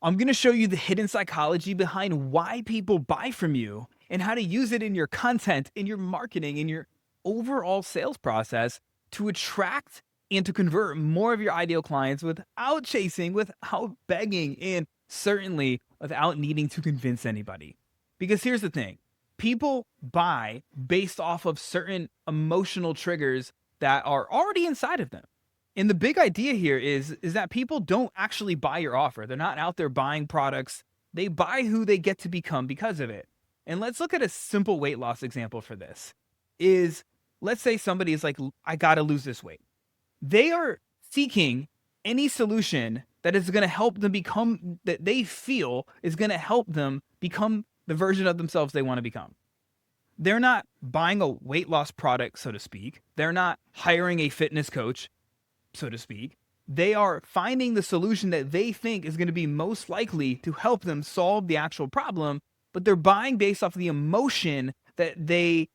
I'm going to show you the hidden psychology behind why people buy from you and how to use it in your content, in your marketing, in your overall sales process to attract and to convert more of your ideal clients without chasing, without begging, and certainly without needing to convince anybody. Because here's the thing, people buy based off of certain emotional triggers that are already inside of them. And the big idea here is that people don't actually buy your offer. They're not out there buying products. They buy who they get to become because of it. And let's look at a simple weight loss example for this. Is let's say somebody is like, I got to lose this weight. They are seeking any solution that is going to help them become, that they feel is going to help them become the version of themselves they want to become. They're not buying a weight loss product, so to speak. They're not hiring a fitness coach, so to speak. They are finding the solution that they think is going to be most likely to help them solve the actual problem, but they're buying based off of the emotion that they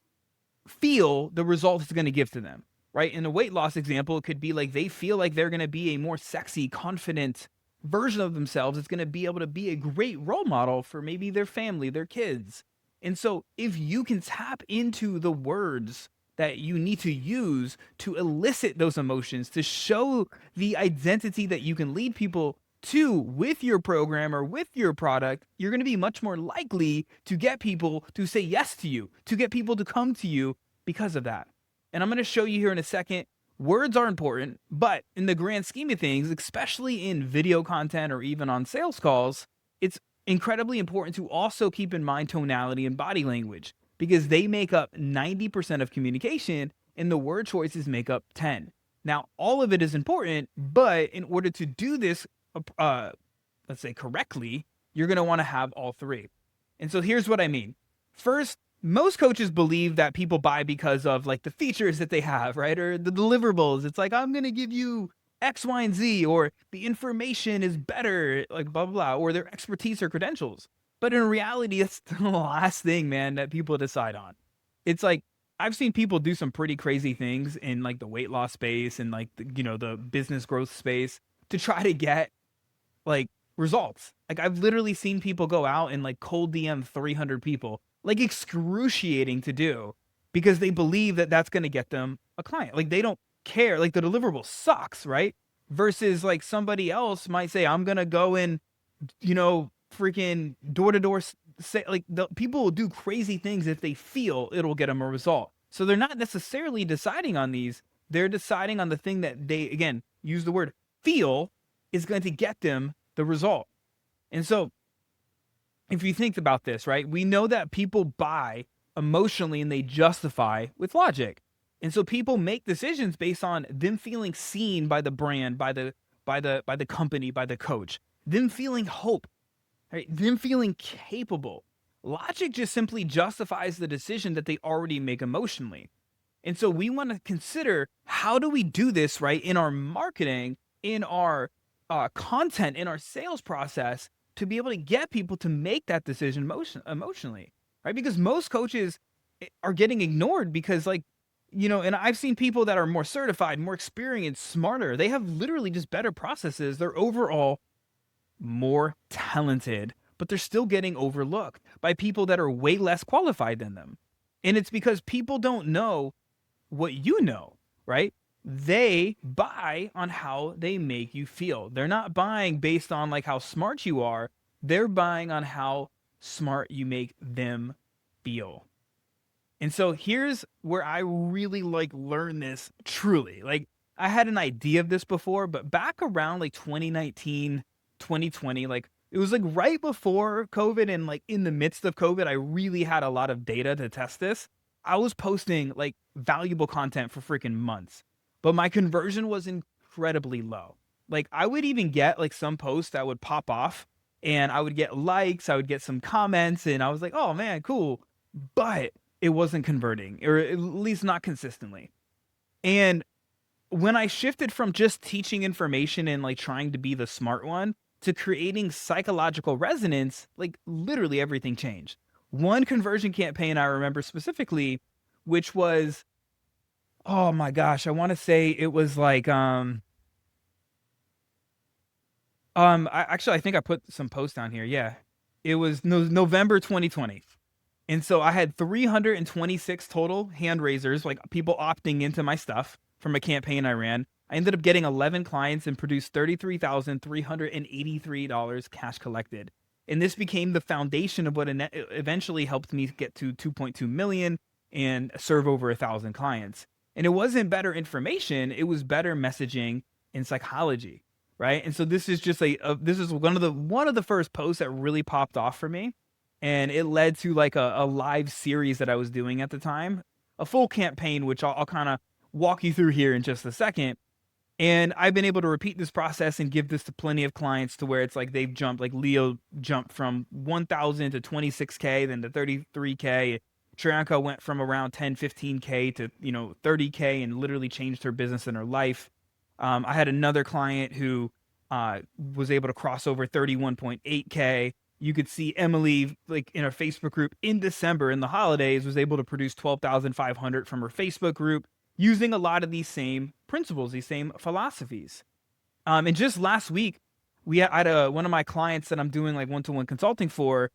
feel the result is going to give to them, right? In a weight loss example, it could be like they feel like they're going to be a more sexy, confident version of themselves. It's going to be able to be a great role model for maybe their family, their kids. And so if you can tap into the words that you need to use to elicit those emotions, to show the identity that you can lead people to with your program or with your product, you're going to be much more likely to get people to say yes to you, to get people to come to you because of that. And I'm going to show you here in a second. Words are important, but in the grand scheme of things, especially in video content or even on sales calls, it's incredibly important to also keep in mind tonality and body language because they make up 90% of communication and the word choices make up 10. Now, all of it is important, but in order to do this, let's say correctly, you're going to want to have all three. And so here's what I mean. First, most coaches believe that people buy because of like the features that they have, right? Or the deliverables. It's like, I'm going to give you X, Y, and Z, or the information is better, like blah, blah, blah, or their expertise or credentials. But in reality, it's the last thing, man, that people decide on. It's like, I've seen people do some pretty crazy things in like the weight loss space and like, the business growth space to try to get like results. Like I've literally seen people go out and like cold DM 300 people, like excruciating to do because they believe that that's going to get them a client. Like they don't care. Like the deliverable sucks, right? Versus like somebody else might say, I'm going to go and, freaking door to door say like the people will do crazy things if they feel it'll get them a result. So they're not necessarily deciding on these. They're deciding on the thing that they, again, use the word feel is going to get them the result. And so if you think about this, right, we know that people buy emotionally and they justify with logic. And so people make decisions based on them feeling seen by the brand, by the company, by the coach, them feeling hope, right? Them feeling capable. Logic just simply justifies the decision that they already make emotionally. And so we want to consider, how do we do this, right, in our marketing, in our content, in our sales process to be able to get people to make that decision emotionally, right? Because most coaches are getting ignored because, like, and I've seen people that are more certified, more experienced, smarter. They have literally just better processes. They're overall more talented, but they're still getting overlooked by people that are way less qualified than them. And it's because people don't know what you know, right? They buy on how they make you feel. They're not buying based on like how smart you are. They're buying on how smart you make them feel. And so here's where I really like learn this truly. Like I had an idea of this before, but back around like 2019, 2020, like it was like right before COVID and like in the midst of COVID, I really had a lot of data to test this. I was posting like valuable content for freaking months, but my conversion was incredibly low. Like I would even get like some posts that would pop off and I would get likes, I would get some comments, and I was like, oh man, cool. But it wasn't converting, or at least not consistently. And when I shifted from just teaching information and like trying to be the smart one to creating psychological resonance, like literally everything changed. One conversion campaign I remember specifically, which was, oh my gosh, I want to say it was like I think I put some posts down here. Yeah. It was November 2020. And so I had 326 total hand raisers, like people opting into my stuff from a campaign I ran. I ended up getting 11 clients and produced $33,383 cash collected. And this became the foundation of what eventually helped me get to 2.2 million and serve over 1,000 clients. And it wasn't better information, it was better messaging in psychology, right? And so this is just this is one of the first posts that really popped off for me, and it led to like a live series that I was doing at the time, a full campaign, which I'll kind of walk you through here in just a second. And I've been able to repeat this process and give this to plenty of clients to where it's like they've jumped, like Leo jumped from 1,000 to 26K, then to 33K. Trianka went from around 10, 15K to 30K, and literally changed her business and her life. I had another client who was able to cross over 31.8K. You could see Emily, like in our Facebook group in December in the holidays, was able to produce 12,500 from her Facebook group using a lot of these same principles, these same philosophies. And just last week, I had one of my clients that I'm doing like one-to-one consulting for.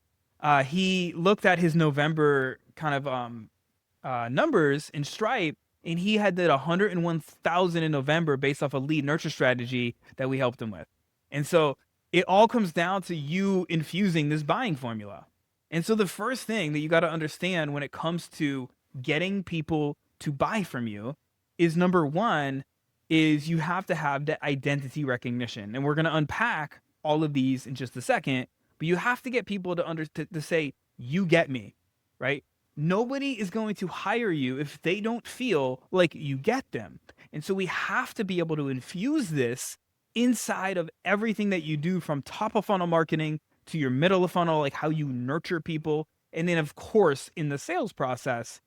He looked at his November kind of numbers in Stripe, and he had did 101,000 in November based off a lead nurture strategy that we helped him with. And so it all comes down to you infusing this buying formula. And so the first thing that you got to understand when it comes to getting people to buy from you is, number one, is you have to have that identity recognition. And we're going to unpack all of these in just a second, but you have to get people to say, you get me, right? Nobody is going to hire you if they don't feel like you get them. And so we have to be able to infuse this inside of everything that you do, from top of funnel marketing to your middle of funnel, like how you nurture people. And then of course in the sales process.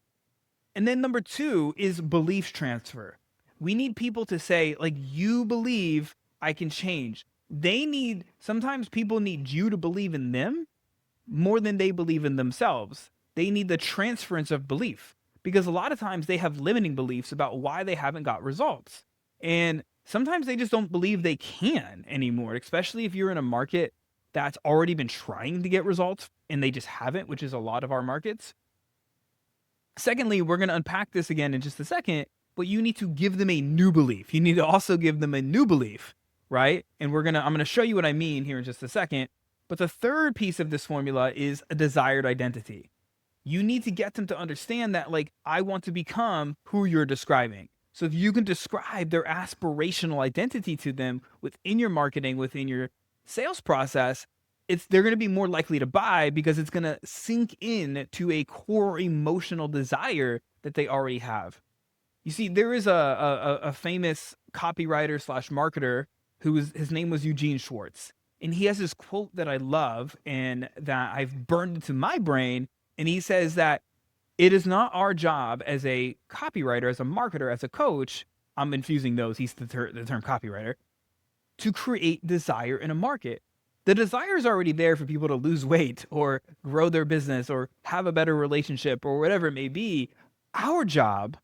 And then number two is belief transfer. We need people to say, like, you believe I can change. Sometimes people need you to believe in them more than they believe in themselves. They need the transference of belief, because a lot of times they have limiting beliefs about why they haven't got results. And sometimes they just don't believe they can anymore, especially if you're in a market that's already been trying to get results and they just haven't, which is a lot of our markets. Secondly, we're going to unpack this again in just a second, but you need to give them a new belief. You need to also give them a new belief, right? And I'm going to show you what I mean here in just a second. But the third piece of this formula is a desired identity. You need to get them to understand that, like, I want to become who you're describing. So if you can describe their aspirational identity to them within your marketing, within your sales process, they're going to be more likely to buy, because it's going to sink in to a core emotional desire that they already have. You see, there is a famous copywriter / marketer his name was Eugene Schwartz. And he has this quote that I love and that I've burned into my brain. And he says that it is not our job as a copywriter, as a marketer, as a coach, I'm infusing those, he's the term copywriter, to create desire in a market. The desire is already there for people to lose weight or grow their business or have a better relationship or whatever it may be. Our job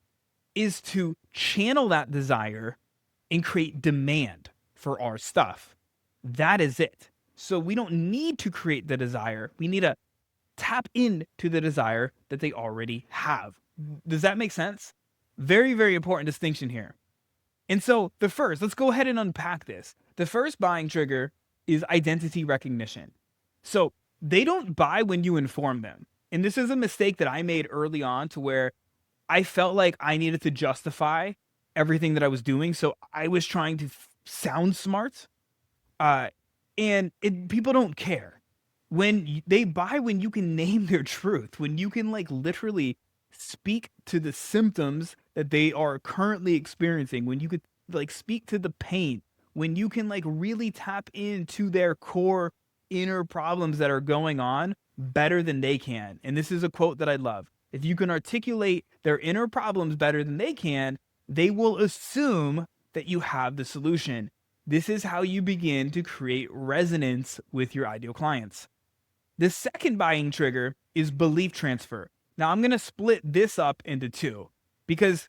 is to channel that desire and create demand for our stuff. That is it. So we don't need to create the desire. We need to tap into the desire that they already have. Does that make sense? Very, very important distinction here. And so let's go ahead and unpack this. The first buying trigger is identity recognition. So they don't buy when you inform them. And this is a mistake that I made early on, to where I felt like I needed to justify everything that I was doing. So I was trying to sound smart. People don't care. They buy when you can name their truth, when you can like literally speak to the symptoms that they are currently experiencing, when you could like speak to the pain, when you can like really tap into their core inner problems that are going on better than they can. And this is a quote that I love. If you can articulate their inner problems better than they can, they will assume that you have the solution. This is how you begin to create resonance with your ideal clients. The second buying trigger is belief transfer. Now I'm going to split this up into two, because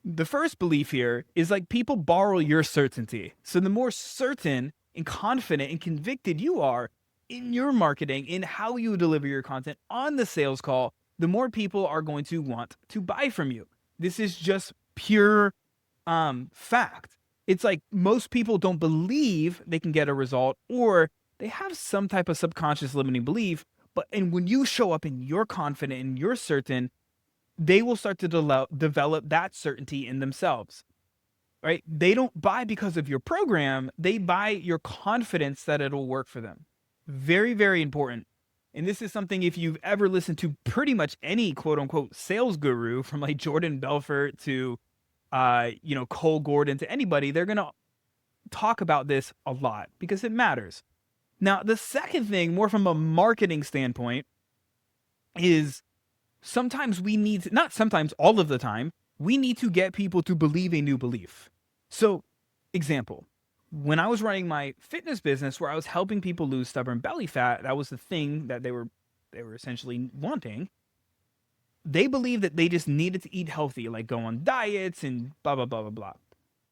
the first belief here is like people borrow your certainty. So the more certain and confident and convicted you are in your marketing, in how you deliver your content on the sales call, the more people are going to want to buy from you. This is just pure fact. It's like most people don't believe they can get a result, or they have some type of subconscious limiting belief. And when you show up and you're confident and you're certain, they will start to develop that certainty in themselves, right? They don't buy because of your program. They buy your confidence that it'll work for them. Very, very important. And this is something, if you've ever listened to pretty much any quote unquote sales guru, from like Jordan Belfort to, Cole Gordon, to anybody, they're going to talk about this a lot because it matters. Now, the second thing, more from a marketing standpoint, is sometimes we need to, not sometimes, all of the time, we need to get people to believe a new belief. So, example, when I was running my fitness business where I was helping people lose stubborn belly fat, that was the thing that they were essentially wanting. They believed that they just needed to eat healthy, like go on diets and blah, blah, blah, blah, blah.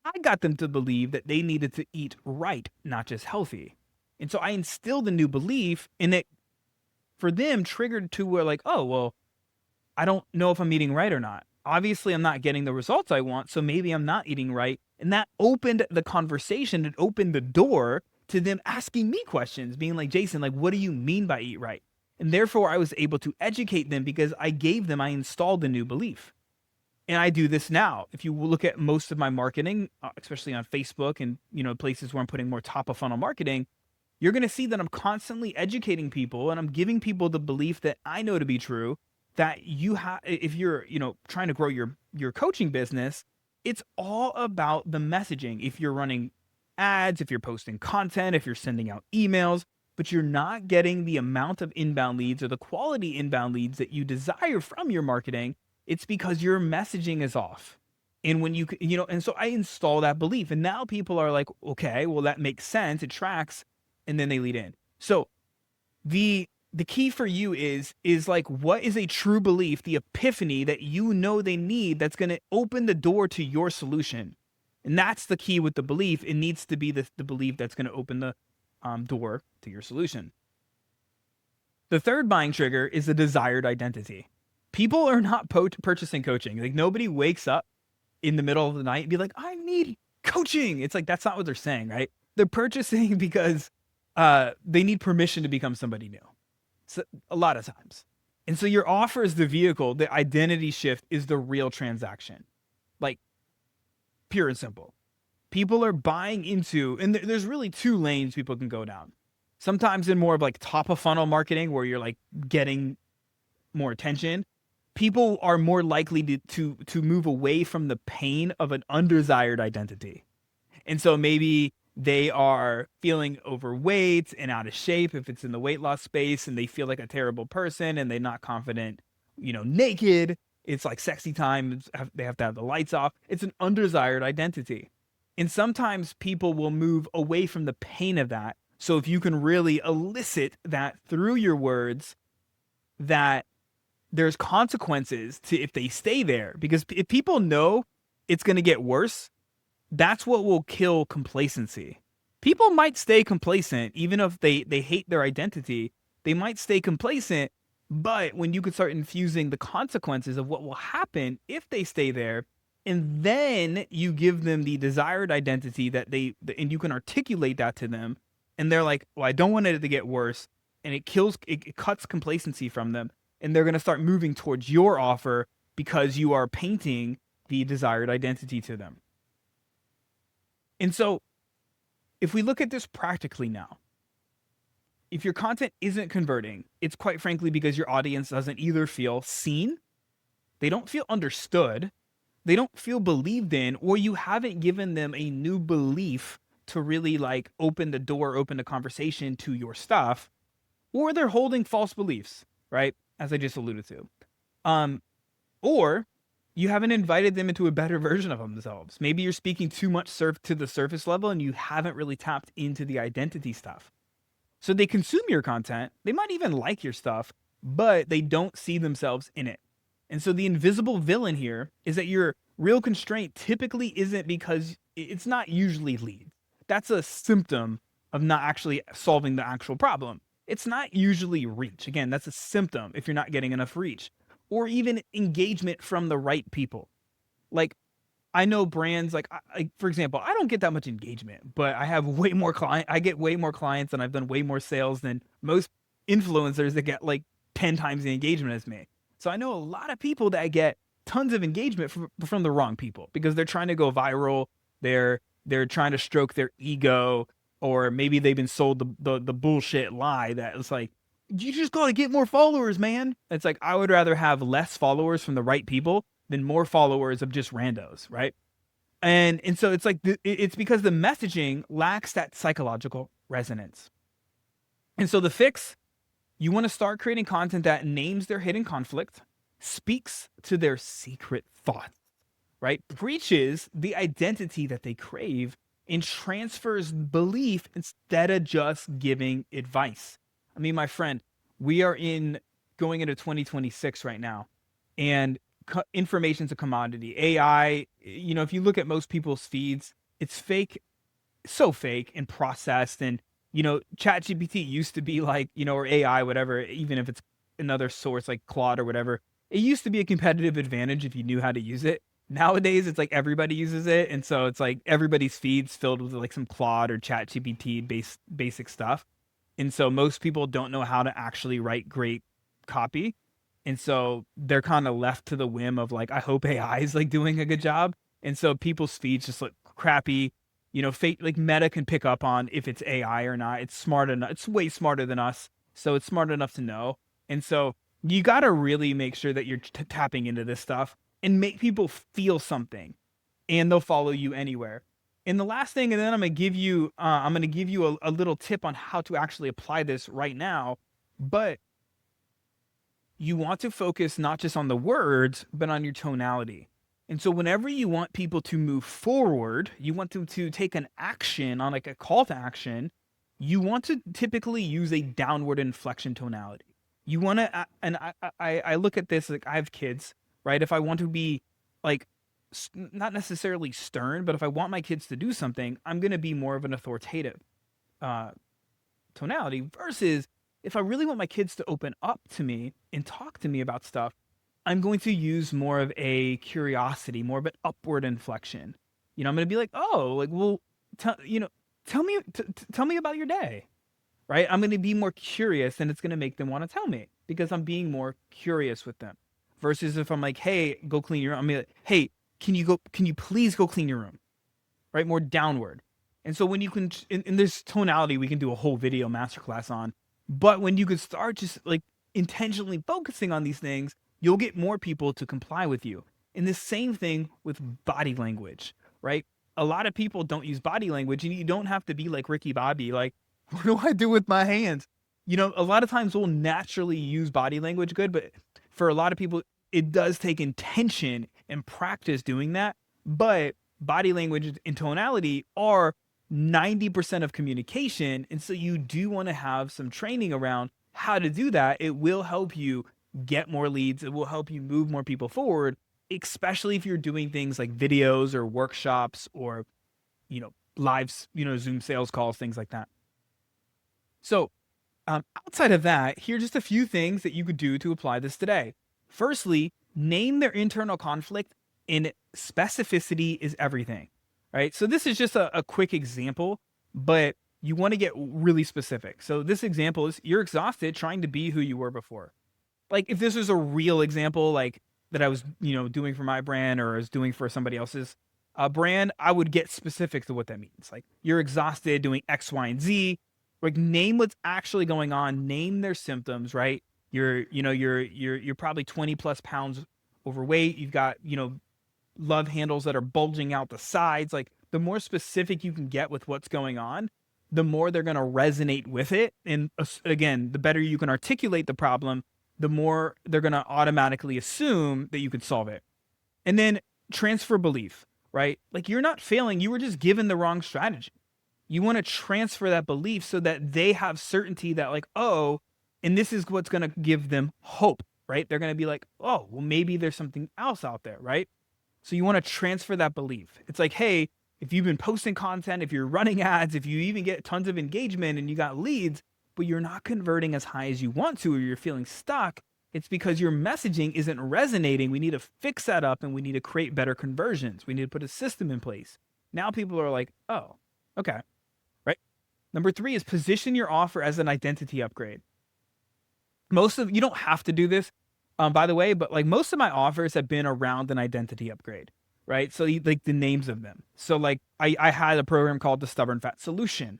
I got them to believe that they needed to eat right, not just healthy. And so I instilled a new belief, and it, for them, triggered to where like, oh, well, I don't know if I'm eating right or not. Obviously, I'm not getting the results I want, so maybe I'm not eating right. And that opened the conversation. It opened the door to them asking me questions, being like, Jason, like, what do you mean by eat right? And therefore, I was able to educate them because I installed a new belief. And I do this now. If you look at most of my marketing, especially on Facebook and, places where I'm putting more top of funnel marketing, you're going to see that I'm constantly educating people, and I'm giving people the belief that I know to be true, that you have, if you're, trying to grow your coaching business, it's all about the messaging. If you're running ads, if you're posting content, if you're sending out emails, but you're not getting the amount of inbound leads or the quality inbound leads that you desire from your marketing, it's because your messaging is off. And when and so I install that belief, and now people are like, okay, well, that makes sense. It tracks. And then they lead in. So the key for you is like, what is a true belief, the epiphany that they need, that's going to open the door to your solution? And that's the key with the belief. It needs to be the belief that's going to open the door to your solution. The third buying trigger is the desired identity. People are not purchasing coaching. Like, nobody wakes up in the middle of the night and be like, I need coaching. It's like, that's not what they're saying, right? They're purchasing because they need permission to become somebody new. So, a lot of times. And so your offer is the vehicle. The identity shift is the real transaction. Like, pure and simple. People are buying into, and there's really two lanes people can go down. Sometimes in more of like top of funnel marketing, where you're like getting more attention, people are more likely to move away from the pain of an undesired identity. And so maybe they are feeling overweight and out of shape if it's in the weight loss space, and they feel like a terrible person, and they're not confident, naked. It's like sexy time. They have to have the lights off. It's an undesired identity. And sometimes people will move away from the pain of that. So if you can really elicit that through your words, that there's consequences to if they stay there. Because if people know it's going to get worse, that's what will kill complacency. People might stay complacent even if they hate their identity. They might stay complacent, but when you could start infusing the consequences of what will happen if they stay there, and then you give them the desired identity and you can articulate that to them, and they're like, well, I don't want it to get worse, and it cuts complacency from them, and they're going to start moving towards your offer because you are painting the desired identity to them. And so if we look at this practically now, if your content isn't converting, it's quite frankly because your audience doesn't either feel seen, they don't feel understood, they don't feel believed in, or you haven't given them a new belief to really like open the conversation to your stuff, or they're holding false beliefs, right? As I just alluded to. Or you haven't invited them into a better version of themselves. Maybe you're speaking too much to the surface level, and you haven't really tapped into the identity stuff. So they consume your content, they might even like your stuff, but they don't see themselves in it. And so the invisible villain here is that your real constraint typically isn't, because it's not usually leads. That's a symptom of not actually solving the actual problem. It's not usually reach. Again, that's a symptom if you're not getting enough reach or even engagement from the right people. Like I know brands like for example, I don't get that much engagement, but I have way more client. I get way more clients, and I've done way more sales than most influencers that get like 10 times the engagement as me. So I know a lot of people that get tons of engagement from the wrong people because they're trying to go viral. They're trying to stroke their ego, or maybe they've been sold the bullshit lie that it's like you just got to get more followers, man. It's like I would rather have less followers from the right people than more followers of just randos, right? And so it's like it's because the messaging lacks that psychological resonance. And so the fix, you want to start creating content that names their hidden conflict, speaks to their secret thoughts, right? Preaches the identity that they crave and transfers belief instead of just giving advice. I mean, my friend, we are in going into 2026 right now, and information's a commodity. AI, if you look at most people's feeds, it's fake, so fake and processed. And, ChatGPT used to be like, or AI, whatever, even if it's another source like Claude or whatever, it used to be a competitive advantage if you knew how to use it. Nowadays, it's like everybody uses it. And so it's like everybody's feeds filled with like some Claude or ChatGPT basic stuff. And so most people don't know how to actually write great copy. And so they're kind of left to the whim of like, I hope AI is like doing a good job. And so people's feeds just look crappy. Fake, like Meta can pick up on if it's AI or not. It's smart enough. It's way smarter than us. So it's smart enough to know. And so you got to really make sure that you're tapping into this stuff and make people feel something, and they'll follow you anywhere. And the last thing, and then I'm gonna give you a little tip on how to actually apply this right now. But you want to focus not just on the words, but on your tonality. And so whenever you want people to move forward, you want them to take an action on like a call to action, you want to typically use a downward inflection tonality. You want to, and I look at this like I have kids, right? If I want to be like not necessarily stern, but if I want my kids to do something, I'm going to be more of an authoritative uh, tonality versus if I really want my kids to open up to me and talk to me about stuff, I'm going to use more of a curiosity, more of an upward inflection. I'm going to be like, oh, like, well, tell me about your day, right? I'm going to be more curious, and it's going to make them want to tell me because I'm being more curious with them. Versus if I'm like, hey, go clean your room, I'm gonna be like, hey, can you please go clean your room, right? More downward. And so when you can, in this tonality, we can do a whole video masterclass on. But when you could start just like intentionally focusing on these things, you'll get more people to comply with you. And the same thing with body language, right? A lot of people don't use body language, and you don't have to be like Ricky Bobby. Like, what do I do with my hands? A lot of times we'll naturally use body language good, but for a lot of people, it does take intention and practice doing that. But body language and tonality are 90% of communication. And so you do want to have some training around how to do that. It will help you get more leads. It will help you move more people forward, especially if you're doing things like videos or workshops or, live, Zoom sales calls, things like that. So outside of that, here are just a few things that you could do to apply this today. Firstly, name their internal conflict, and specificity is everything, right? So this is just a quick example, but you want to get really specific. So this example is you're exhausted trying to be who you were before. Like if this was a real example, like that I was, doing for my brand or I was doing for somebody else's brand, I would get specific to what that means. Like you're exhausted doing X, Y, and Z. Like name what's actually going on, name their symptoms, right? You're probably 20 plus pounds overweight. You've got, love handles that are bulging out the sides. Like the more specific you can get with what's going on, the more they're going to resonate with it. And again, the better you can articulate the problem, the more they're going to automatically assume that you could solve it. And then transfer belief, right? Like you're not failing. You were just given the wrong strategy. You want to transfer that belief so that they have certainty that like, oh, and this is what's going to give them hope, right? They're going to be like, oh, well, maybe there's something else out there, right? So you want to transfer that belief. It's like, hey, if you've been posting content, if you're running ads, if you even get tons of engagement and you got leads, but you're not converting as high as you want to, or you're feeling stuck, it's because your messaging isn't resonating. We need to fix that up and we need to create better conversions. We need to put a system in place. Now people are like, oh, okay, right? Number 3 is position your offer as an identity upgrade. You don't have to do this, by the way, but like most of my offers have been around an identity upgrade, right? So like the names of them. So like I had a program called the Stubborn Fat Solution,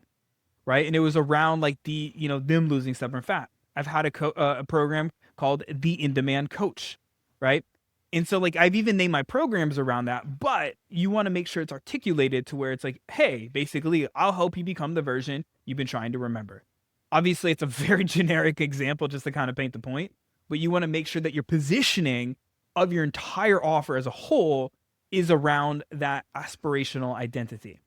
right? And it was around like them losing stubborn fat. I've had a program called the In-Demand Coach, right? And so like I've even named my programs around that, but you want to make sure it's articulated to where it's like, hey, basically, I'll help you become the version you've been trying to remember. Obviously, it's a very generic example just to kind of paint the point, but you want to make sure that your positioning of your entire offer as a whole is around that aspirational identity.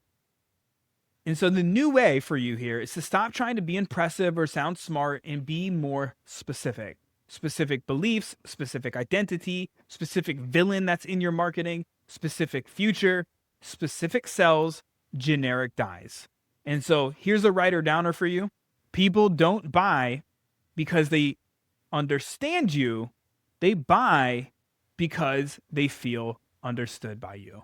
And so the new way for you here is to stop trying to be impressive or sound smart and be more specific. Specific beliefs, specific identity, specific villain that's in your marketing, specific future, specific sells, generic dies. And so here's a writer downer for you. People don't buy because they understand you. They buy because they feel understood by you.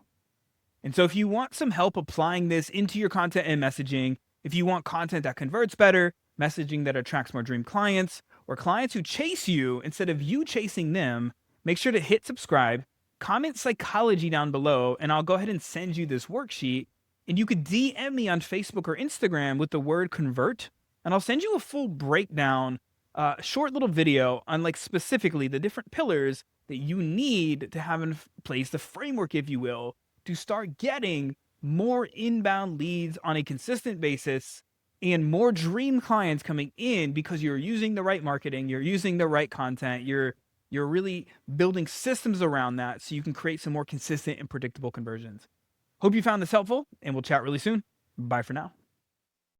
And so if you want some help applying this into your content and messaging, if you want content that converts better, messaging that attracts more dream clients, or clients who chase you instead of you chasing them, make sure to hit subscribe, comment psychology down below, and I'll go ahead and send you this worksheet. And you could DM me on Facebook or Instagram with the word convert, and I'll send you a full breakdown, short little video on like specifically the different pillars that you need to have in place, the framework, if you will, to start getting more inbound leads on a consistent basis and more dream clients coming in because you're using the right marketing, you're using the right content, you're really building systems around that so you can create some more consistent and predictable conversions. Hope you found this helpful, and we'll chat really soon. Bye for now.